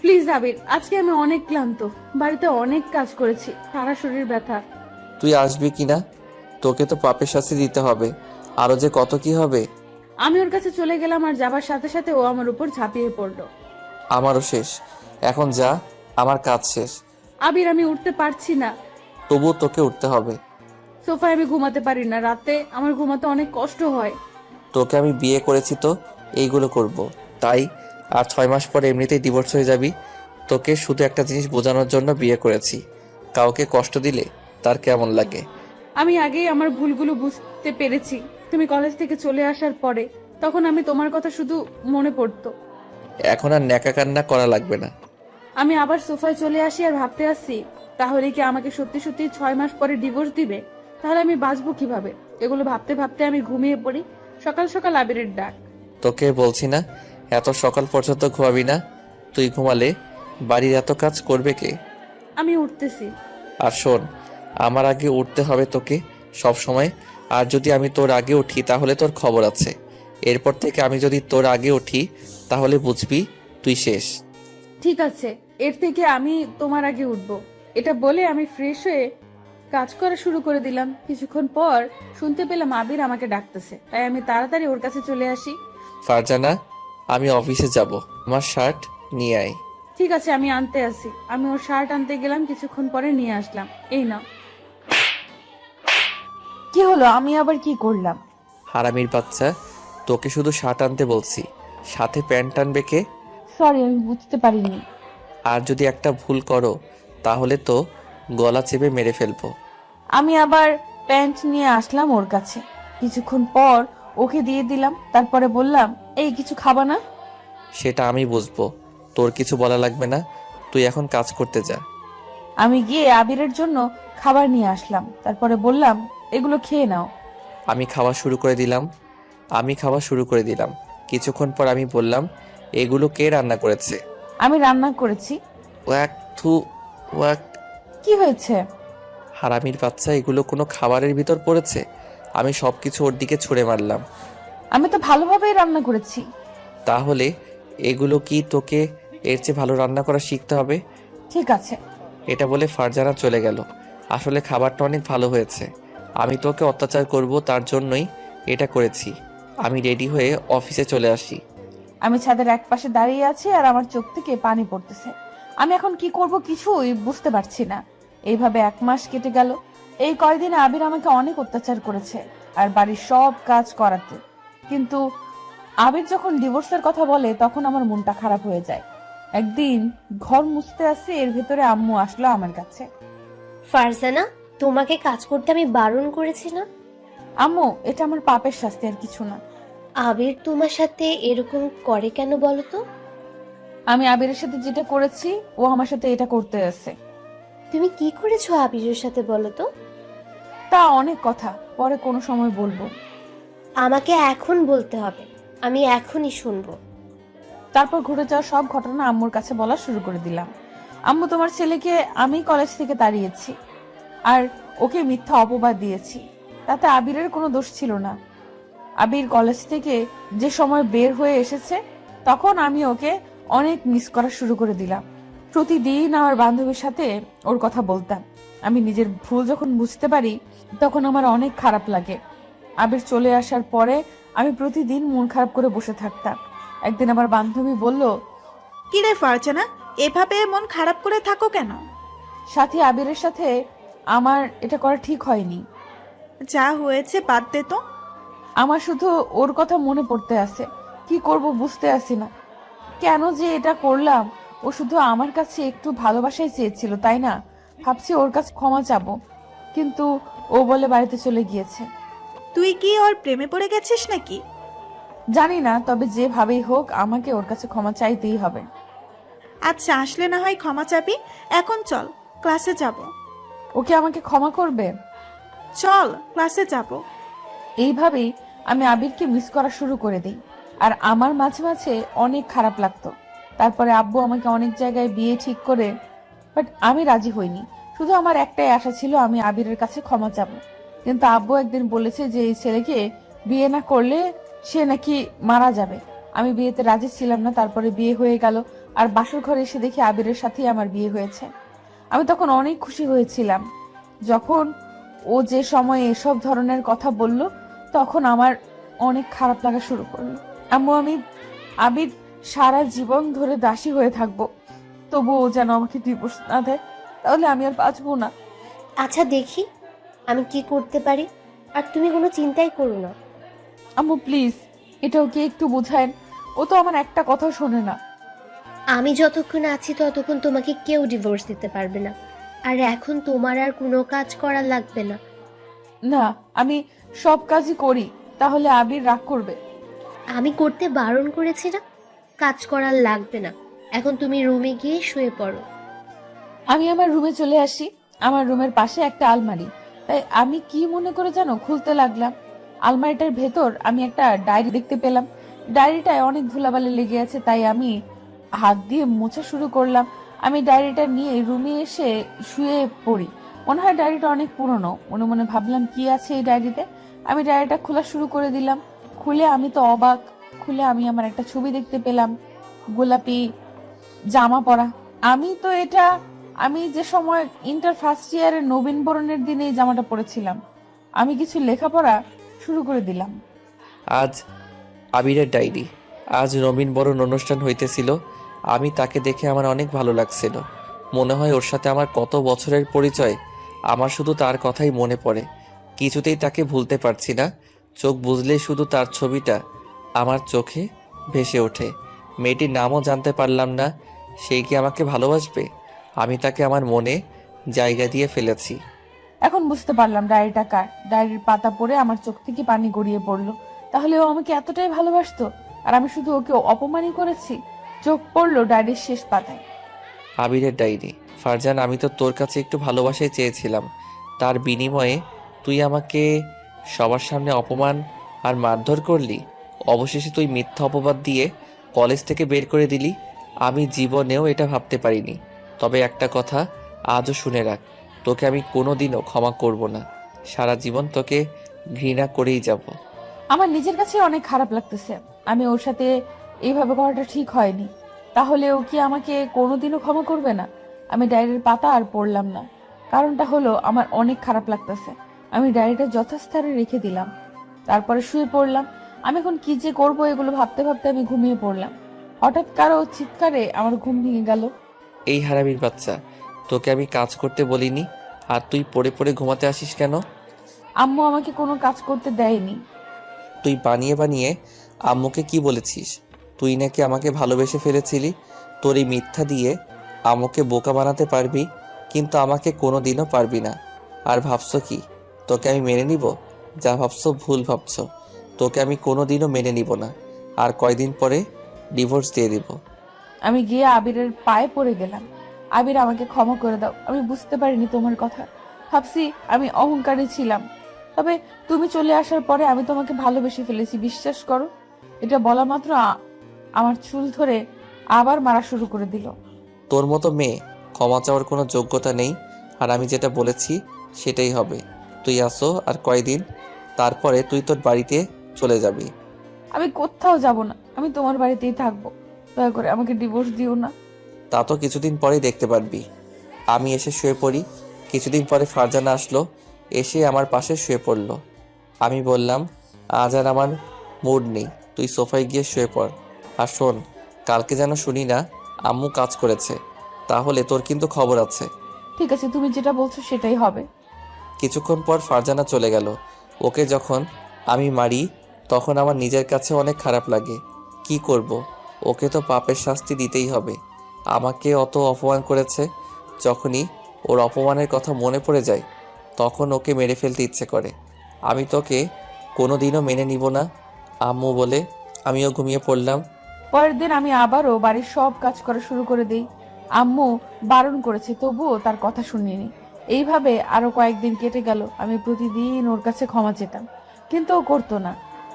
প্লিজ আবির, আজকে আমি অনেক ক্লান্ত, বাড়িতে অনেক কাজ করেছি, সারা শরীর ব্যথা। তুই আসবি কিনা? তোকে তো পাপের শাস্তি দিতে হবে, আরো যে কত কি হবে। আমি ওর কাছে চলে গেলাম আর যাবার সাথে সাথে ও আমার উপর ঝাঁপিয়ে পড়লো। আমারও শেষ, এখন যা, আমার কাজ শেষ। আবির, আমি উঠতে পারছি না। তবুও তোকে উঠতে হবে। সোফায় আমি ঘুমাতে পারি না, রাতে আমার ঘুমাতে অনেক কষ্ট হয়। তোকে আমি বিয়ে করেছি তো এইগুলো করব, তাই আর 6 মাস পরে এমনিতেই ডিভোর্স হয়ে যাবি। তোকে শুধু একটা জিনিস বোঝানোর জন্য বিয়ে করেছি, কাউকে কষ্ট দিলে তার কেমন লাগে। আমি আগেই আমার ভুলগুলো বুঝতে পেরেছি। তুমি কলেজ থেকে চলে আসার পরে তখন আমি তোমার কথা শুধু মনে পড়তো। এখন আর ন্যাকা কান্না করা লাগবে না। আমি আবার সোফায় চলে আসি আর ভাবতে আসি, তাহলে কি আমাকে সত্যি সত্যি 6 মাস পরে ডিভোর্স দিবে? তাহলে আমি বাঁচবো কিভাবে? এগুলো ভাবতে ভাবতে আমি ঘুমিয়ে পড়ি। সকাল সকাল আবিরের ডাক। তোকে বলছি না এত সকাল পর্যন্ত ঘুমাবি না। তুই ঘুমালে বাড়ির এত কাজ করবে কে? আমি উঠতেছি। আর শোন, আমার আগে উঠতে হবে তোকে সব সময়। আর যদি আমি তোর আগে উঠি তাহলে তোর খবর আছে। এরপর থেকে আমি যদি তোর আগে উঠি তাহলে বুঝবি তুই শেষ। ঠিক আছে, এর থেকে আমি তোমার আগে উঠবো। এটা বলে আমি ফ্রেশ হয়ে কাজ করা শুরু করে দিলাম। কিছুক্ষণ পর শুনতে পেলাম আবির আমাকে ডাকতেছে, তাই আমি তাড়াতাড়ি ওর কাছে চলে আসি। ফারজানা, আমি অফিসে যাব, আমার শার্ট নিয়ে আয়। ঠিক আছে, আমি আনতে আসি। আমি ওর শার্ট আনতে গেলাম, কিছুক্ষণ পরে নিয়ে আসলাম। এই নাও। কি হলো? আমি আবার কি করলাম? হারামির বাচ্চা, তোকে শুধু শার্ট আনতে বলছি, সাথে প্যান্ট আনবে কে? সরি, আমি বুঝতে পারিনি। আর যদি একটা ভুল করো তাহলে তো গলা চেপে মেরে ফেলবো। আমি আবার প্যান্ট নিয়ে আসলাম ওর কাছে। কিছুক্ষণ পর ওকে দিয়ে দিলাম, তারপরে বললাম, এই কিছু খাবা না? সেটা আমি বুঝবো, তোর কিছু বলা লাগবে না। তুই এখন কাজ করতে যা। আমি গিয়ে আবিরের জন্য খাবার নিয়ে আসলাম, তারপরে বললাম, এগুলো খেয়ে নাও। আমি খাওয়া শুরু করে দিলাম। কিছুক্ষণ পর আমি বললাম, এগুলো কে রান্না করেছে? আমি রান্না করেছি। ওয়াক থু ওয়াক। কি হয়েছে? হারামির বাচ্চা, এগুলো কোনো খাবারের ভিতর পড়েছে? আমি সবকিছু ওর দিকে ছুঁড়ে মারলাম। আমি তো ভালোভাবেই রান্না করেছি। তাহলে এগুলো কি তোকে এর চেয়ে ভালো রান্না করা শিখতে হবে? ঠিক আছে। এটা বলে ফারজানা চলে গেল। আসলে খাবারটা অনেক ভালো হয়েছে। আমি তোকে অত্যাচার করব তার জন্যই এটা করেছি। আমি রেডি হয়ে অফিসে চলে আসি। আমি ছাদের এক পাশে দাঁড়িয়ে আছি আর আমার চোখ থেকে পানি পড়তেছে। আমি এখন কি করব কিছুই বুঝতে পারছি না। এইভাবে 1 মাস কেটে গেল। এই কয়দিনে আবির আমাকে অনেক অত্যাচার করেছে আর বাড়ির সব কাজ করাতে। কিন্তু আবির যখন ডিভোর্সের কথা বলে তখন আমার মনটা খারাপ হয়ে যায়। একদিন ঘর মুছতে আসি, এর ভেতরে আম্মু আসলো আমার কাছে। ফারজানা, তোমাকে কাজ করতে আমি বারণ করেছি না? আম্মু, এটা আমার পাপের শাস্তি, আর কিছু না। আবির তোমার সাথে এরকম করে কেন বলো তো? আমি আবিরের সাথে যেটা করেছি ও আমার সাথে এটা করতে আসে। তুমি কি করেছো আবিরের সাথে বলো তো? তা অনেক কথা, পরে কোনো সময় বলবো। আমাকে এখন বলতে হবে, আমি এখনই শুনবো। তারপর ঘুরে যাওয়া সব ঘটনা আম্মুর কাছে বলা শুরু করে দিলাম। আম্মু, তোমার ছেলেকে আমি কলেজ থেকে তাড়িয়েছি আর ওকে মিথ্যা অপবাদ দিয়েছি। তাতে আবিরের কোনো দোষ ছিল না। আবির কলেজ থেকে যে সময় বের হয়ে এসেছে তখন আমি ওকে অনেক মিস করা শুরু করে দিলাম। প্রতিদিন আমার বান্ধবীর সাথে ওর কথা বলতাম। আমি নিজের ভুল যখন বুঝতে পারি তখন আমার অনেক খারাপ লাগে। আবির চলে আসার পরে আমি প্রতিদিন মন খারাপ করে বসে থাকতাম। একদিন আমার বান্ধবী বলল, কি রে ফারজানা, এভাবে মন খারাপ করে থাকো কেন? সাথী, আবিরের সাথে আমার এটা করা ঠিক হয়নি। যা হয়েছে বাদ দে তো। আমার শুধু ওর কথা মনে পড়তে আছে। কি করব বুঝতে আসি না। কেন যে এটা করলাম? ও শুধু আমার কাছে একটু ভালোবাসাই চেয়েছিল, তাই না? ভাবছি ওর কাছে ক্ষমা চাবো, কিন্তু ও বলে বাড়িতে চলে গিয়েছে। তুই কি ওর প্রেমে পড়ে গেছিস নাকি? জানি না, তবে যেভাবেই হোক আমাকে ওর কাছে ক্ষমা চাইতেই হবে। আচ্ছা, আসলে না হয় ক্ষমা চাবি। এখন চল, ক্লাসে যাব। ওকে আমাকে ক্ষমা করবে? চল, ক্লাসে যাব। এইভাবেই আমি আবিরকে মিস করা শুরু করে দিই। আর আমার মাঝে মাঝে অনেক খারাপ লাগতো। তারপরে আব্বু আমাকে অনেক জায়গায় বিয়ে ঠিক করে, বাট আমি রাজি হইনি। শুধু আমার একটাই আশা ছিল আমি আবিরের কাছে ক্ষমা চাবো। কিন্তু আব্বু একদিন বলেছে যে এই ছেলেকে বিয়ে না করলে সে নাকি মারা যাবে। আমি বিয়েতে রাজি ছিলাম না, তারপরে বিয়ে হয়ে গেল, আর বাসর ঘরে এসে দেখি আবিরের সাথেই আমার বিয়ে হয়েছে। আমি তখন অনেক খুশি হয়েছিলাম। যখন ও যে সময় এসব ধরনের কথা বলল, তখন আমার অনেক খারাপ লাগা শুরু করলো। আম্মু, আমি আবির সারা জীবন ধরে দাসী হয়ে থাকবো, তবু ও যেন আমাকে ডিভোর্স না দেয়, তাহলে আমি আর বাঁচবো না। আচ্ছা দেখি আমি কি করতে পারি, আর তুমি কোনো চিন্তাই করো না। আম্মু প্লিজ, এটা ওকে একটু বোঝায়েন, ও তো আমার একটা কথা শোনে না। আমি যতক্ষণ আছি ততক্ষণ তোমাকে কেউ ডিভোর্স দিতে পারবে না, আর এখন তোমার আর কোনো কাজ করা লাগবে না। না, আমি সব কাজই করি, তাহলে আবির রাগ করবে। আমি করতে বারণ করেছি না? কাজ করার লাগবে না, এখন তুমি রুমে গিয়ে শুয়ে পড়ো। আমি আমার রুমে চলে আসি। আমার রুমের পাশে একটা আলমারি, তাই আমি কি মনে করে যেন খুলতে লাগলাম। আলমারিটার ভেতর আমি একটা ডায়েরি দেখতে পেলাম। ডায়েরিটায় অনেক ধুলাবালি লেগে আছে, তাই আমি হাত দিয়ে মোছা শুরু করলাম। আমি ডায়েরিটা নিয়ে রুমে এসে শুয়ে পড়ি। মনে হয় ডায়েরিটা অনেক পুরনো। মনে মনে ভাবলাম কি আছে এই ডায়েরিতে। আমি ডায়েরিটা খোলা শুরু করে দিলাম। খুলে আমি তো অবাক। খুলে আমি আমার একটা ছবি দেখতে পেলাম, গোলাপি জামা পরা। আমি যে সময় ইন্টার ফার্স্ট ইয়ারের নবীন বরণের দিনে এই জামাটা পরেছিলাম। আমি কিছু লেখাপড়া শুরু করে দিলাম। আজ আবিরের ডায়েরি। আজ নবীনবরণ অনুষ্ঠান হইতেছিল। আমি তাকে দেখে আমার অনেক ভালো লাগছিল। মনে হয় ওর সাথে আমার কত বছরের পরিচয়। আমার শুধু তার কথাই মনে পড়ে, কিছুতেই তাকে ভুলতে পারছি না। চোখ বুঝলেই শুধু তার ছবিটা আমার চোখে ভেসে ওঠে। মেয়েটির নামও জানতে পারলাম না। সে কি আমাকে ভালোবাসবে? আমি তাকে আমার মনে জায়গা দিয়ে ফেলেছি। এখন বুঝতে পারলাম ডায়েরিটা কার। ডায়েরির পাতা পড়ে আমার চোখ থেকে পানি গড়িয়ে পড়লো। তাহলে ও আমাকে এতটাই ভালোবাসতো, আর আমি শুধু ওকে অপমানই করেছি। চোখ পড়লো ডায়েরির শেষ পাতায়। আবিরের ডায়েরি। ফারজান, আমি তো তোর কাছে একটু ভালোবাসাই চেয়েছিলাম। তার বিনিময়ে তুই আমাকে সবার সামনে অপমান আর মারধর করলি। অবশেষে তুই মিথ্যা অপবাদ দিয়ে কলেজ থেকে বের করে দিলি। আমি জীবনেও এটা ভাবতে পারিনি। তবে একটা কথা আজও শুনে রাখ, তোকে আমি কোনোদিনও ক্ষমা করব না। সারা জীবন তোকে ঘৃণা করেই যাব। আমার নিজের কাছে অনেক খারাপ লাগতেছে। আমি ওর সাথে এইভাবে করাটা ঠিক হয়নি। তাহলে ও কি আমাকে কোনোদিনও ক্ষমা করবে না? আমি ডায়েরির পাতা আর পড়লাম না। কারণটা হলো আমার অনেক খারাপ লাগতেছে। আমি ডায়েরিটা যথাস্থানে রেখে দিলাম, তারপরে শুয়ে পড়লাম। আমি এখন কি যে করবো এগুলো ভাবতে ভাবতে আমি ঘুমিয়ে পড়লাম। হঠাৎ কারো চিৎকারে আমার ঘুম ভেঙে গেল। এই হারামির বাচ্চা, তোকে আমি কাজ করতে বলিনি, আর তুই পড়ে পড়ে ঘুমাতে আসিস কেন? আম্মু আমাকে কোনো কাজ করতে দেয়নি। তুই বানিয়ে বানিয়ে আম্মুকে কি বলেছিস? তুই নাকি আমাকে ভালোবেসে ফেলেছিলি। তোর এই মিথ্যা দিয়ে আম্মুকে বোকা বানাতে পারবি, কিন্তু আমাকে কোনোদিনও পারবি না। আর ভাবছো কি তোকে আমি মেনে নিব? যা ভাবছো ভুল ভাবছো। তোকে আমি কোনোদিনও মেনে নিব না। আর কয়দিন পরে ডিভোর্স দিয়ে দিব। আমি গিয়ে আবিরের পায়ে পড়ে গেলাম। আবির, আমাকে ক্ষমা করে দাও। আমি বুঝতে পারিনি তোমার কথা। ভাবছি আমি অহংকারী ছিলাম। তবে তুমি চলে আসার পরে আমি তোমাকে ভালোবেসে ফেলেছি, বিশ্বাস করো। এটা বলা মাত্র আমার চুল ধরে আবার মারা শুরু করে দিল। তোর মতো মেয়ে ক্ষমা চাওয়ার কোনো যোগ্যতা নেই। আর আমি যেটা বলেছি সেটাই হবে। তুই আসো আর কয়দিন, তারপরে তুই তোর বাড়িতে চলে যাবি। আমি কোথাও যাব না, আমি তোমার বাড়িতেই থাকবো। দয়া করে আমাকে ডিভোর্স দিও না। তা তো কিছুদিন পরেই দেখতে পারবি। আমি এসে শুয়ে পড়ি। কিছুদিন পরে ফারজানা আসলো, এসে আমার পাশে শুয়ে পড়লো। আমি বললাম, আজ আর আমার মুড নেই, তুই সোফায় গিয়ে শুয়ে পড়। আর শোন, কালকে যেন শুনি না আম্মু কাজ করেছে, তাহলে তোর কিন্তু খবর আছে। ঠিক আছে, তুমি যেটা বলছো সেটাই হবে। কিছুক্ষণ পর ফারজানা চলে গেল। ওকে যখন আমি মারি তখন আমার নিজের কাছে অনেক খারাপ লাগে। কি করব, ওকে তো পাপের শাস্তি দিতেই হবে। আমাকে অত অপমান করেছে। যখনই ওর অপমানের কথা মনে পড়ে যায় তখন ওকে মেরে ফেলতে ইচ্ছে করে। আমি তোকে কোনোদিনও মেনে নিব না আম্মু বলে আমিও ঘুমিয়ে পড়লাম। পরের দিন আমি আবারও বাড়ির সব কাজ করা শুরু করে দিই। আম্মু বারণ করেছে, তবুও তার কথা শুনিনি। এইভাবে আরো কয়েকদিন কেটে গেল। আমি প্রতিদিন ওর কাছে ক্ষমা চেতাম, কিন্তু ও করতো না।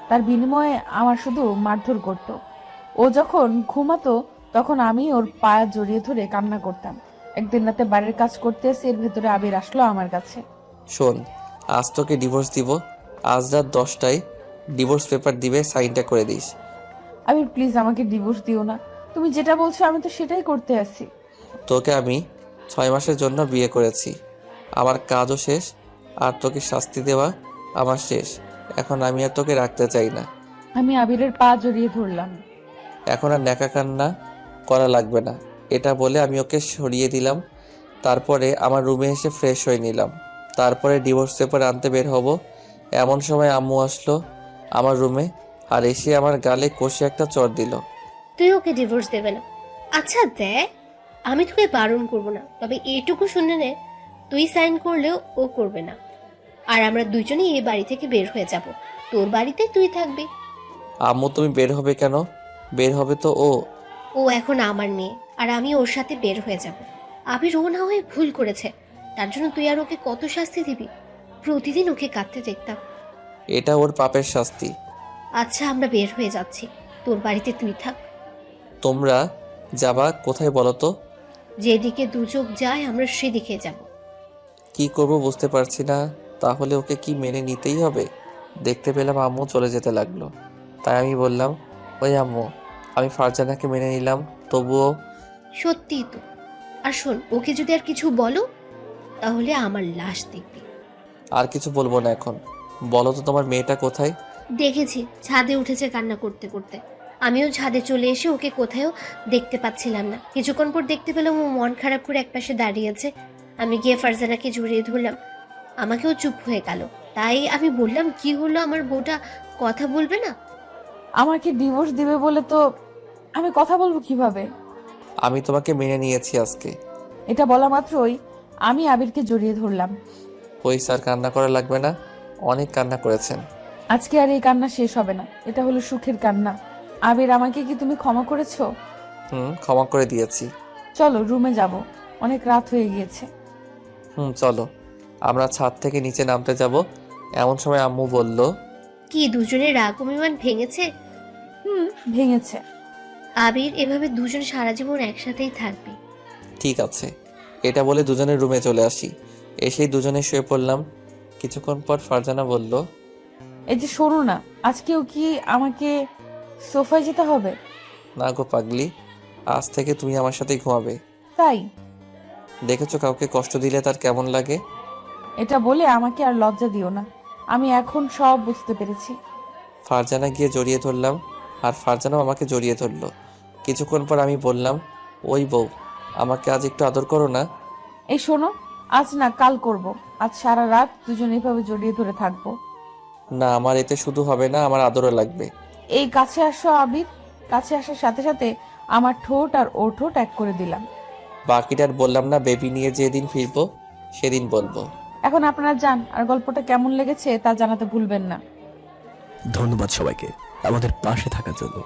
তার বিনিময়ে আমার শুধু মারধর করতো। ও যখন ঘুমাতো তখন আমি ওর পা জড়িয়ে ধরে কান্না করতাম। একদিন রাতে বাড়ির কাজ করতে এসে এর ভেতরে আবির আসলো আমার কাছে। শোন, আজ তোকে ডিভোর্স দিব। আজ রাত 10টায় ডিভোর্স পেপার দিবে, সাইনটা করে দিস। আবির প্লিজ আমাকে ডিভোর্স দিও না। তুমি যেটা বলছো আমি তো সেটাই করতে আছি। তোকে আমি 6 মাসের জন্য বিয়ে করেছি, আমার কাজও শেষ, আর তোকে শাস্তি দেওয়া আমার শেষ। এখন আমি আর তোকে রাখতে চাই না। আমি আবিরের পা জড়িয়ে ধরলাম। এখন আর ন্যাকা কান্না করা লাগবে না, এটা বলে আমি ওকে সরিয়ে দিলাম। তারপরে আমার রুমে এসে ফ্রেশ হয়ে নিলাম। তারপরে ডিভোর্স পেপার আনতে বের হব, এমন সময় আম্মু আসলো আমার রুমে, আর এসে আমার গালে কষে একটা চড় দিল। তুই ওকে ডিভোর্স দেবে না? আচ্ছা দেখ, আমি তোকে বারণ করবো না, তবে এইটুকু শুনে নে, তুই সাইন করলেও ও করবে না। আর আমরা দুজনেই এই বাড়ি থেকে বের হয়ে যাব, তোর বাড়িতে তুই থাকবি। আম্মু তুমি বের হবে কেন? বের হবে তো ও এখন আমার মেয়ে, আর আমি ওর সাথে বের হয়ে যাব। আবির ও না হয়ে ভুল করেছে, তার জন্য তুই আর ওকে কত শাস্তি দিবি? প্রতিদিন ওকে কাঁদতে দেখতাম। এটা ওর পাপের শাস্তি। আচ্ছা আমরা বের হয়ে যাচ্ছি, তোর বাড়িতে তুই থাক। তোমরা যাবা কোথায় বলো তো? যেদিকে দু চোখ যায় আমরা সেদিকে যাব। কি করব বুঝতে পারছি না। তাহলে ওকে কি মেনে নিতেই হবে? দেখতে পেলাম আম্মু চলে যেতে লাগলো, তাই আমি বললাম, ওই আম্মু, আমি ফারজানাকে মেনে নিলাম, তবুও। সত্যিই তো। আর শোন, ওকে যদি আর কিছু বলো তাহলে আমার লাশ দেখবি। আর কিছু বলবো না এখন। বলো তো তোমার মেয়েটা কোথায়? দেখেছি ছাদে উঠেছে কান্না করতে করতে। আমিও ছাদে চলে এসে ওকে কোথাও দেখতে পাচ্ছিলাম না। কিছুক্ষণ পর দেখতে পেলাম ও মন খারাপ করে একপাশে দাঁড়িয়ে আছে। আমি গিয়ে ফারজানাকে জড়িয়ে ধরলাম, আমাকেও চুপ হয়ে গেল। তাই আমি বললাম, কি হলো, আমার বউটা কথা বলবে না? আমাকে ডিভোর্স দিবে বলে তো আমি কথা বলবো কিভাবে? আমি তোমাকে মেনে নিয়েছি আজকে। এটা বলা মাত্রই আমি আবিরকে জড়িয়ে ধরলাম। ওই স্যার, কান্না করা লাগবে না, অনেক কান্না করেছেন। আজকে আর এই কান্না শেষ হবে না, এটা হলো সুখের কান্না। আবির আমাকে কি তুমি ক্ষমা করেছো? ক্ষমা করে দিয়েছি। চলো রুমে যাব, অনেক রাত হয়ে গিয়েছে। চলো আমরা ছাদ থেকে নিচে নামতে যাব। এমন সময় আম্মু বলল, কি দুজনের রাগ অভিমান ভেঙেছে? ভেঙেছে। আবির, এভাবে দুজন সারা জীবন একসাথেই থাকবে। ঠিক আছে। এটা বলে দুজনের রুমে চলে আসি। এসেই দুজনে শুয়ে পড়লাম। কিছুক্ষণ পর ফারজানা বলল, এই যে শোনো না, আজকেও কি আমাকে সোফায় যেতে হবে? না গো পাগলি, আজ থেকে তুমি আমার সাথেই ঘুমাবে। তাই? দেখেছো কাউকে কষ্ট দিলে তার কেমন লাগে? এটা বলে আমাকে আর লজ্জা দিও না, আমি এখন সব বুঝতে পেরেছি। ফারজানা গিয়ে জড়িয়ে ধরলাম, আর ফারজানাও আমাকে জড়িয়ে ধরলো। কিছুক্ষণ পর আমি বললাম, ওই বউ, আমাকে আজ একটু আদর করো না। এই শোনো, আজ না কাল করব। আজ সারা রাত দুজন এইভাবে জড়িয়ে ধরে থাকবো। না, আমার এতে শুধু হবে না, আমার আদরও লাগবে। এই কাছে আসো আবির। কাছে আসার সাথে সাথে আমার ঠোঁট আর ওর ঠোঁট এক করে দিলাম। বাকিটার বললাম না, বেবি নিয়ে যেদিন ফিরবো সেদিন বলবো। এখন আপনারা যান, আর গল্পটা কেমন লেগেছে তা জানাতে ভুলবেন না। ধন্যবাদ সবাইকে আমাদের পাশে থাকার জন্য।